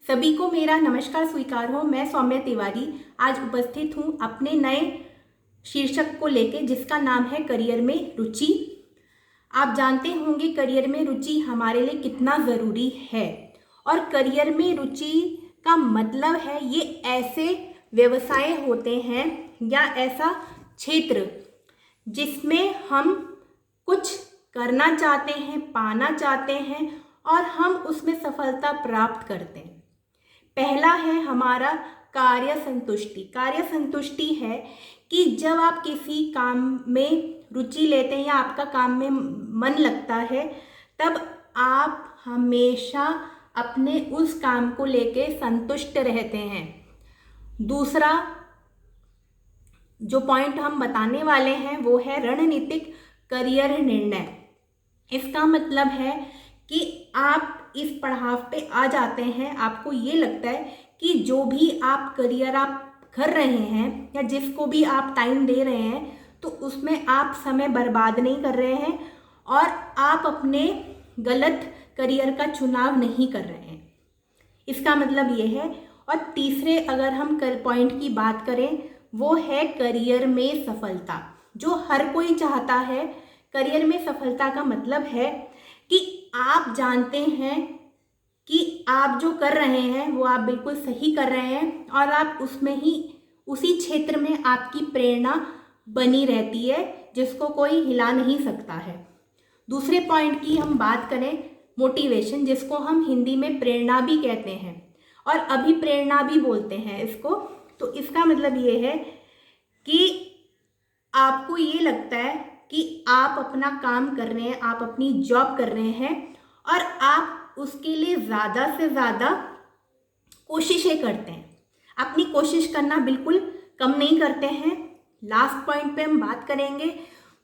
सभी को मेरा नमस्कार स्वीकार हो। मैं सौम्या तिवारी आज उपस्थित हूँ अपने नए शीर्षक को लेके, जिसका नाम है करियर में रुचि। आप जानते होंगे करियर में रुचि हमारे लिए कितना ज़रूरी है, और करियर में रुचि का मतलब है ये ऐसे व्यवसाय होते हैं या ऐसा क्षेत्र जिसमें हम कुछ करना चाहते हैं, पाना चाहते हैं और हम उसमें सफलता प्राप्त करते हैं। पहला है हमारा कार्य संतुष्टि। कार्य संतुष्टि है कि जब आप किसी काम में रुचि लेते हैं या आपका काम में मन लगता है, तब आप हमेशा अपने उस काम को लेके संतुष्ट रहते हैं। दूसरा जो पॉइंट हम बताने वाले हैं वो है रणनीतिक करियर निर्णय। इसका मतलब है कि आप इस पड़ाव पे आ जाते हैं, आपको ये लगता है कि जो भी आप करियर आप कर रहे हैं या जिसको भी आप टाइम दे रहे हैं, तो उसमें आप समय बर्बाद नहीं कर रहे हैं और आप अपने गलत करियर का चुनाव नहीं कर रहे हैं। इसका मतलब ये है। और तीसरे अगर हम पॉइंट की बात करें, वो है करियर में सफलता, जो हर कोई चाहता है। करियर में सफलता का मतलब है कि आप जानते हैं कि आप जो कर रहे हैं वो आप बिल्कुल सही कर रहे हैं और आप उसमें ही उसी क्षेत्र में आपकी प्रेरणा बनी रहती है, जिसको कोई हिला नहीं सकता है। दूसरे पॉइंट की हम बात करें, मोटिवेशन, जिसको हम हिंदी में प्रेरणा भी कहते हैं और अभिप्रेरणा भी बोलते हैं इसको। तो इसका मतलब ये है कि आपको ये लगता है कि आप अपना काम कर रहे हैं, आप अपनी जॉब कर रहे हैं और आप उसके लिए ज़्यादा से ज़्यादा कोशिशें करते हैं, अपनी कोशिश करना बिल्कुल कम नहीं करते हैं। लास्ट पॉइंट पे हम बात करेंगे,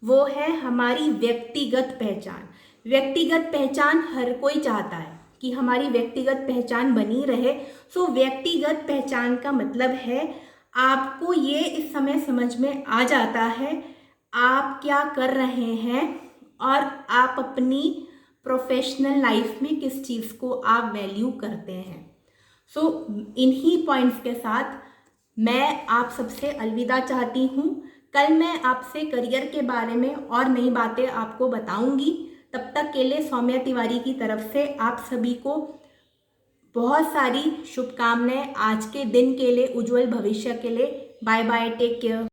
वो है हमारी व्यक्तिगत पहचान। व्यक्तिगत पहचान हर कोई चाहता है कि हमारी व्यक्तिगत पहचान बनी रहे। सो व्यक्तिगत पहचान का मतलब है आपको ये इस समय समझ में आ जाता है आप क्या कर रहे हैं और आप अपनी प्रोफेशनल लाइफ में किस चीज़ को आप वैल्यू करते हैं। सो इन्हीं पॉइंट्स के साथ मैं आप सबसे अलविदा चाहती हूँ। कल मैं आपसे करियर के बारे में और नई बातें आपको बताऊंगी। तब तक के लिए सौम्या तिवारी की तरफ से आप सभी को बहुत सारी शुभकामनाएं आज के दिन के लिए, उज्जवल भविष्य के लिए। Bye bye, take care.